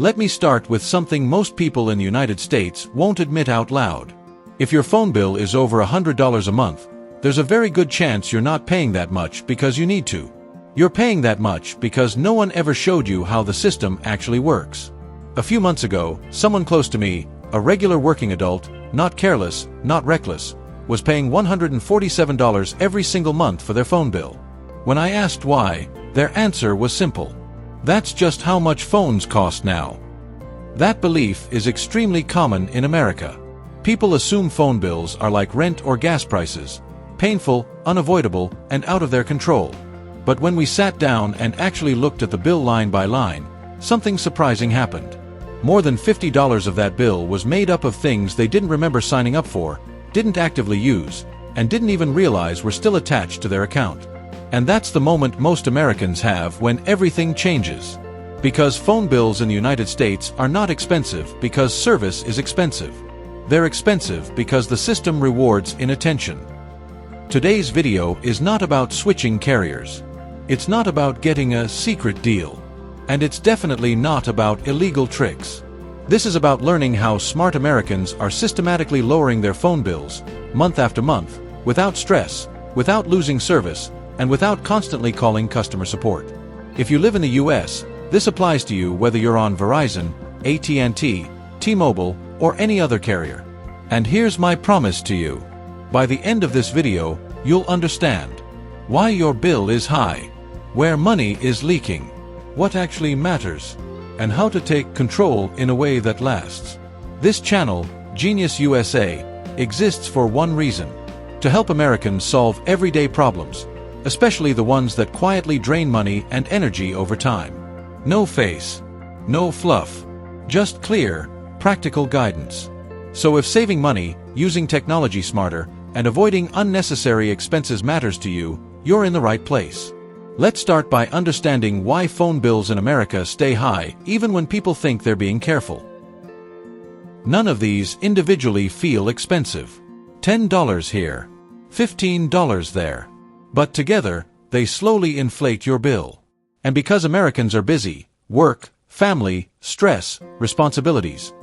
Let me start with something most people in the United States won't admit out loud. If your phone bill is over $100 a month, there's a very good chance you're not paying that much because you need to. You're paying that much because no one ever showed you how the system actually works. A few months ago, someone close to me, a regular working adult, not careless, not reckless, was paying $147 every single month for their phone bill. When I asked why, their answer was simple. That's just how much phones cost now. That belief is extremely common in America. People assume phone bills are like rent or gas prices, painful, unavoidable, and out of their control. But when we sat down and actually looked at the bill line by line, something surprising happened. More than $50 of that bill was made up of things they didn't remember signing up for, didn't actively use, and didn't even realize were still attached to their account. And that's the moment most Americans have when everything changes. Because phone bills in the United States are not expensive because service is expensive. They're expensive because the system rewards inattention. Today's video is not about switching carriers. It's not about getting a secret deal. And it's definitely not about illegal tricks. This is about learning how smart Americans are systematically lowering their phone bills, month after month, without stress, without losing service, and without constantly calling customer support. If you live in the US, this applies to you whether you're on Verizon, AT&T, T-Mobile, or any other carrier. And here's my promise to you. By the end of this video, you'll understand why your bill is high, where money is leaking, what actually matters, and how to take control in a way that lasts. This channel, Genius USA, exists for one reason: to help Americans solve everyday problems, especially the ones that quietly drain money and energy over time. No face, no fluff, just clear, practical guidance. So if saving money, using technology smarter, and avoiding unnecessary expenses matters to you, you're in the right place. Let's start by understanding why phone bills in America stay high even when people think they're being careful. None of these individually feel expensive. $10 here, $15 there. But together, they slowly inflate your bill. And because Americans are busy, work, family, stress, responsibilities,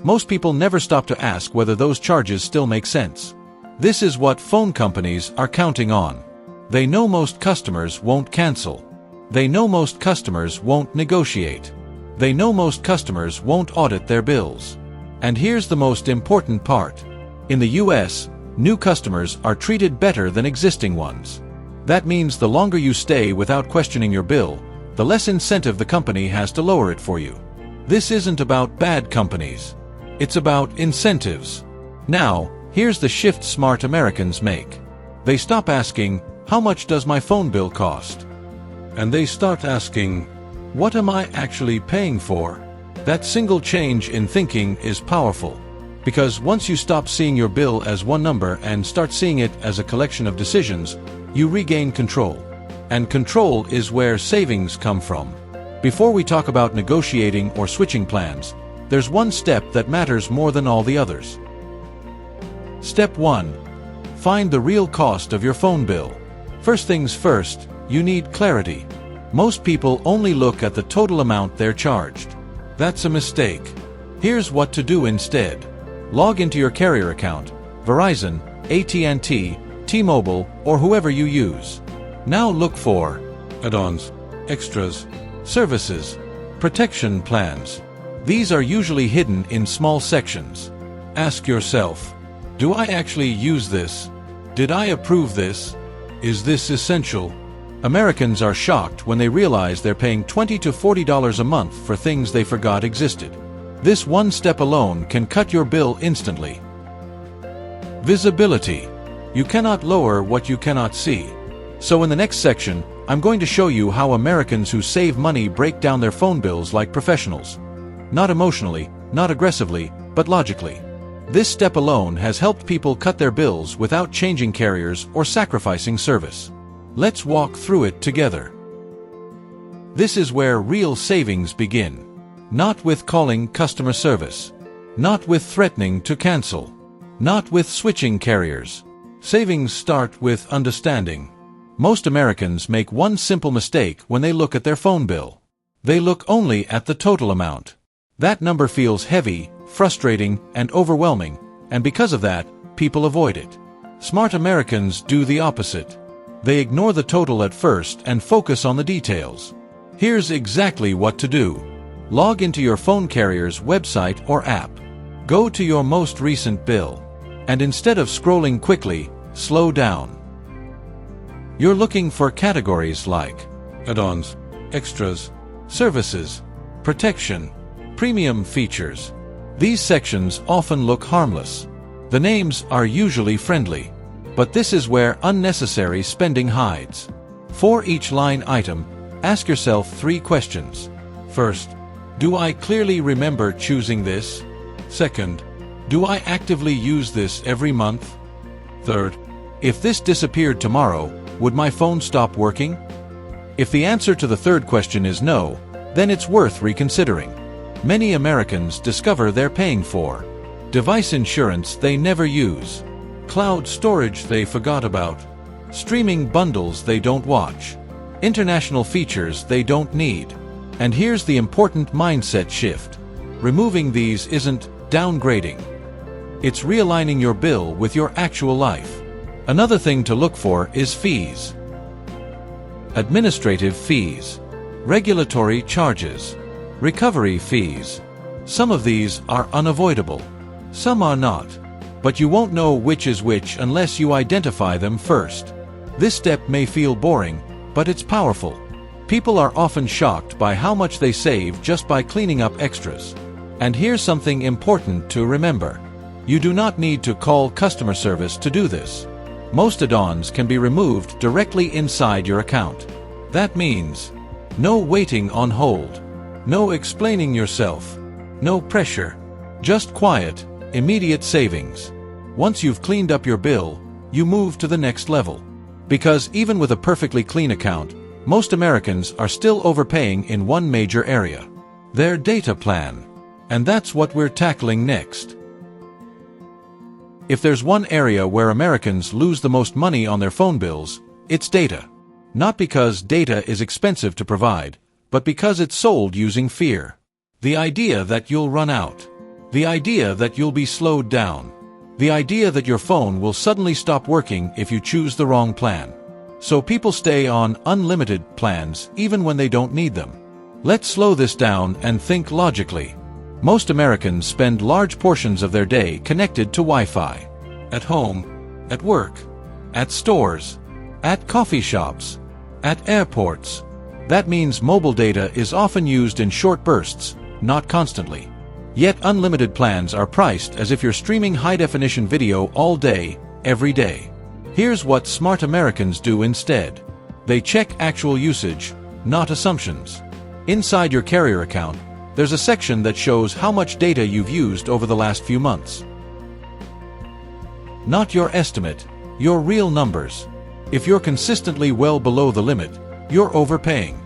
most people never stop to ask whether those charges still make sense. This is what phone companies are counting on. They know most customers won't cancel. They know most customers won't negotiate. They know most customers won't audit their bills. And here's the most important part. In the US, new customers are treated better than existing ones. That means the longer you stay without questioning your bill, the less incentive the company has to lower it for you. This isn't about bad companies. It's about incentives. Now, here's the shift smart Americans make. They stop asking, "How much does my phone bill cost?" And they start asking, "What am I actually paying for?" That single change in thinking is powerful. Because once you stop seeing your bill as one number and start seeing it as a collection of decisions, you regain control. And control is where savings come from. Before we talk about negotiating or switching plans, there's one step that matters more than all the others. Step 1. Find the real cost of your phone bill. First things first, you need clarity. Most people only look at the total amount they're charged. That's a mistake. Here's what to do instead. Log into your carrier account, Verizon, AT&T, T-Mobile, or whoever you use. Now look for add-ons, extras, services, protection plans. These are usually hidden in small sections. Ask yourself, do I actually use this? Did I approve this? Is this essential? Americans are shocked when they realize they're paying $20 to $40 a month for things they forgot existed. This one step alone can cut your bill instantly. Visibility. You cannot lower what you cannot see. So in the next section, I'm going to show you how Americans who save money break down their phone bills like professionals. Not emotionally, not aggressively, but logically. This step alone has helped people cut their bills without changing carriers or sacrificing service. Let's walk through it together. This is where real savings begin. Not with calling customer service. Not with threatening to cancel. Not with switching carriers. Savings start with understanding. Most Americans make one simple mistake when they look at their phone bill. They look only at the total amount. That number feels heavy, frustrating, and overwhelming, and because of that, people avoid it. Smart Americans do the opposite. They ignore the total at first and focus on the details. Here's exactly what to do. Log into your phone carrier's website or app. Go to your most recent bill. And instead of scrolling quickly, slow down. You're looking for categories like add-ons, extras, services, protection, premium features. These sections often look harmless. The names are usually friendly. But this is where unnecessary spending hides. For each line item, ask yourself 3 questions. First, do I clearly remember choosing this? Second, do I actively use this every month? Third, if this disappeared tomorrow, would my phone stop working? If the answer to the third question is no, then it's worth reconsidering. Many Americans discover they're paying for device insurance they never use, cloud storage they forgot about, streaming bundles they don't watch, international features they don't need. And here's the important mindset shift. Removing these isn't downgrading. It's realigning your bill with your actual life. Another thing to look for is fees. Administrative fees, regulatory charges, recovery fees. Some of these are unavoidable. Some are not. But you won't know which is which unless you identify them first. This step may feel boring, but it's powerful. People are often shocked by how much they save just by cleaning up extras. And here's something important to remember. You do not need to call customer service to do this. Most add-ons can be removed directly inside your account. That means no waiting on hold, no explaining yourself, no pressure, just quiet, immediate savings. Once you've cleaned up your bill, you move to the next level. Because even with a perfectly clean account, most Americans are still overpaying in one major area: their data plan. And that's what we're tackling next. If there's one area where Americans lose the most money on their phone bills, it's data. Not because data is expensive to provide, but because it's sold using fear. The idea that you'll run out. The idea that you'll be slowed down. The idea that your phone will suddenly stop working if you choose the wrong plan. So people stay on unlimited plans even when they don't need them. Let's slow this down and think logically. Most Americans spend large portions of their day connected to Wi-Fi. At home, at work, at stores, at coffee shops, at airports. That means mobile data is often used in short bursts, not constantly. Yet unlimited plans are priced as if you're streaming high-definition video all day, every day. Here's what smart Americans do instead. They check actual usage, not assumptions. Inside your carrier account, there's a section that shows how much data you've used over the last few months. Not your estimate, your real numbers. If you're consistently well below the limit, you're overpaying.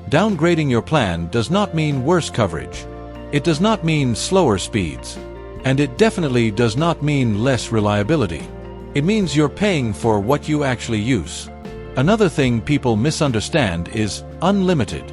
Downgrading your plan does not mean worse coverage. It does not mean slower speeds. And it definitely does not mean less reliability. It means you're paying for what you actually use. Another thing people misunderstand is unlimited.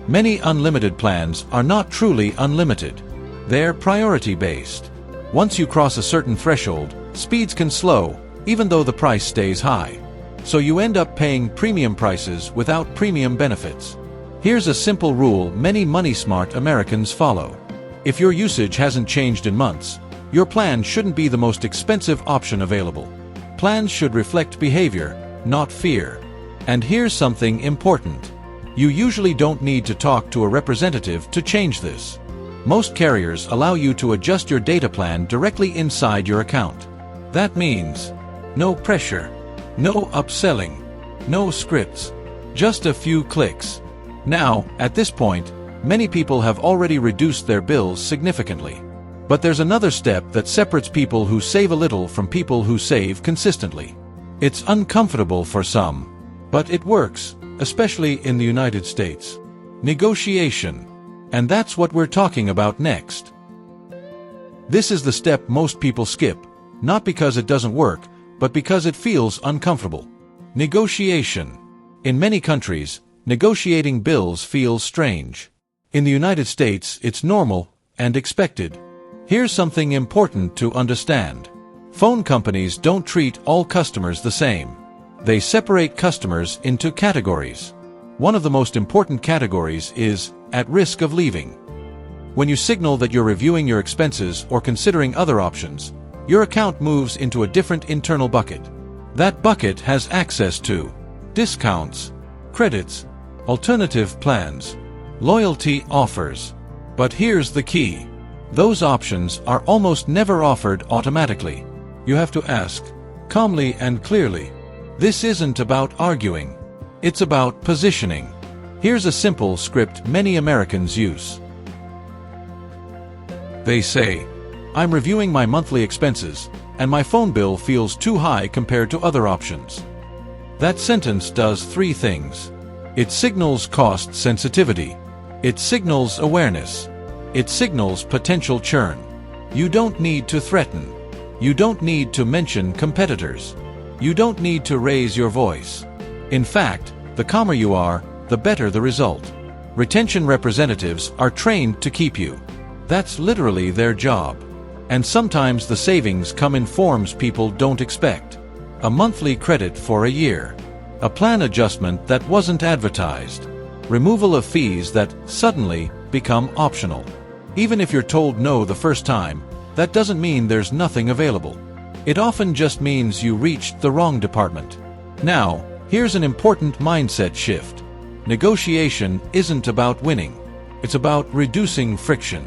Many unlimited plans are not truly unlimited. They're priority-based. Once you cross a certain threshold, speeds can slow, even though the price stays high. So you end up paying premium prices without premium benefits. Here's a simple rule many money-smart Americans follow. If your usage hasn't changed in months, your plan shouldn't be the most expensive option available. Plans should reflect behavior, not fear. And here's something important. You usually don't need to talk to a representative to change this. Most carriers allow you to adjust your data plan directly inside your account. That means no pressure, no upselling, no scripts, just a few clicks. Now, at this point, many people have already reduced their bills significantly. But there's another step that separates people who save a little from people who save consistently. It's uncomfortable for some, but it works, especially in the United States. Negotiation. And that's what we're talking about next. This is the step most people skip, not because it doesn't work, but because it feels uncomfortable. Negotiation. In many countries, negotiating bills feels strange. In the United States, it's normal, and expected. Here's something important to understand. Phone companies don't treat all customers the same. They separate customers into categories. One of the most important categories is at risk of leaving. When you signal that you're reviewing your expenses or considering other options, your account moves into a different internal bucket. That bucket has access to discounts, credits, alternative plans, loyalty offers. But here's the key. Those options are almost never offered automatically. You have to ask, calmly and clearly. This isn't about arguing. It's about positioning. Here's a simple script many Americans use. They say, "I'm reviewing my monthly expenses, and my phone bill feels too high compared to other options." That sentence does three things. It signals cost sensitivity. It signals awareness. It signals potential churn. You don't need to threaten. You don't need to mention competitors. You don't need to raise your voice. In fact, the calmer you are, the better the result. Retention representatives are trained to keep you. That's literally their job. And sometimes the savings come in forms people don't expect. A monthly credit for a year. A plan adjustment that wasn't advertised. Removal of fees that suddenly become optional. Even if you're told no the first time, that doesn't mean there's nothing available. It often just means you reached the wrong department. Now, here's an important mindset shift. Negotiation isn't about winning. It's about reducing friction.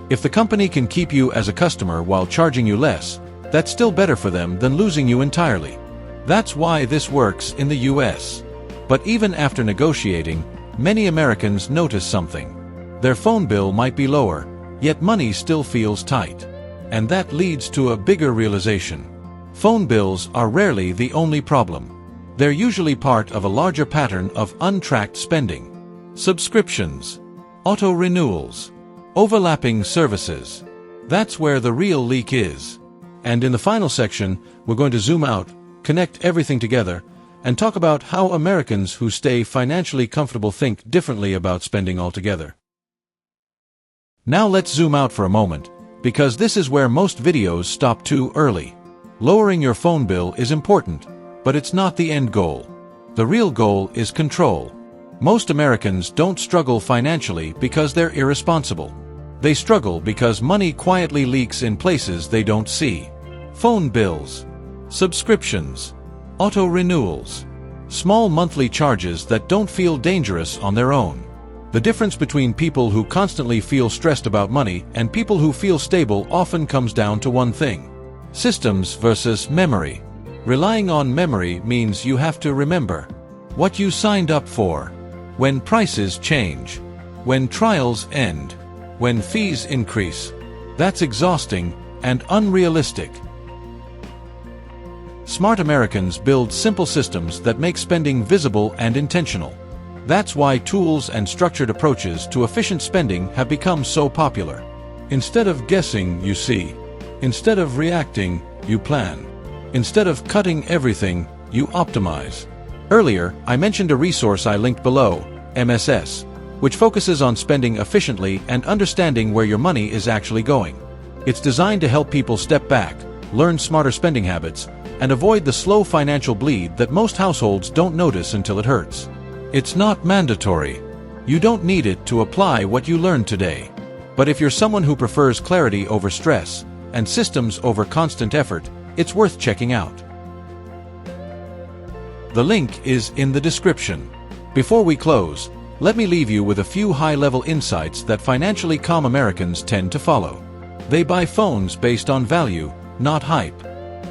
If the company can keep you as a customer while charging you less, that's still better for them than losing you entirely. That's why this works in the US. But even after negotiating, many Americans notice something. Their phone bill might be lower, yet money still feels tight. And that leads to a bigger realization. Phone bills are rarely the only problem. They're usually part of a larger pattern of untracked spending. Subscriptions, auto-renewals, overlapping services. That's where the real leak is. And in the final section, we're going to zoom out, connect everything together, and talk about how Americans who stay financially comfortable think differently about spending altogether. Now let's zoom out for a moment, because this is where most videos stop too early. Lowering your phone bill is important, but it's not the end goal. The real goal is control. Most Americans don't struggle financially because they're irresponsible. They struggle because money quietly leaks in places they don't see. Phone bills, subscriptions, auto-renewals, small monthly charges that don't feel dangerous on their own. The difference between people who constantly feel stressed about money and people who feel stable often comes down to one thing: systems versus memory. Relying on memory means you have to remember what you signed up for, when prices change, when trials end, when fees increase. That's exhausting and unrealistic. Smart Americans build simple systems that make spending visible and intentional. That's why tools and structured approaches to efficient spending have become so popular. Instead of guessing, you see. Instead of reacting, you plan. Instead of cutting everything, you optimize. Earlier, I mentioned a resource I linked below, MSS, which focuses on spending efficiently and understanding where your money is actually going. It's designed to help people step back, learn smarter spending habits, and avoid the slow financial bleed that most households don't notice until it hurts. It's not mandatory. You don't need it to apply what you learned today. But if you're someone who prefers clarity over stress and systems over constant effort, it's worth checking out. The link is in the description. Before we close, let me leave you with a few high-level insights that financially calm Americans tend to follow. They buy phones based on value, not hype.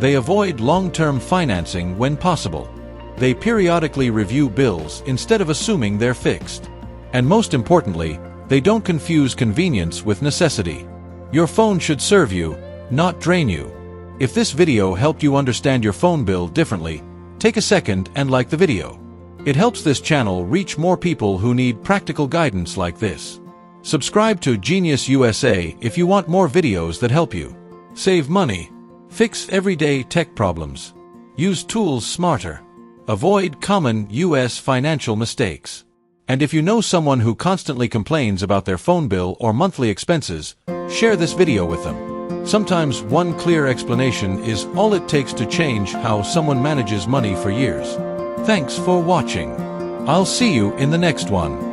They avoid long-term financing when possible. They periodically review bills instead of assuming they're fixed. And most importantly, they don't confuse convenience with necessity. Your phone should serve you, not drain you. If this video helped you understand your phone bill differently, take a second and like the video. It helps this channel reach more people who need practical guidance like this. Subscribe to Genius USA if you want more videos that help you. Save money. Fix everyday tech problems. Use tools smarter. Avoid common US financial mistakes. And if you know someone who constantly complains about their phone bill or monthly expenses, share this video with them. Sometimes one clear explanation is all it takes to change how someone manages money for years. Thanks for watching. I'll see you in the next one.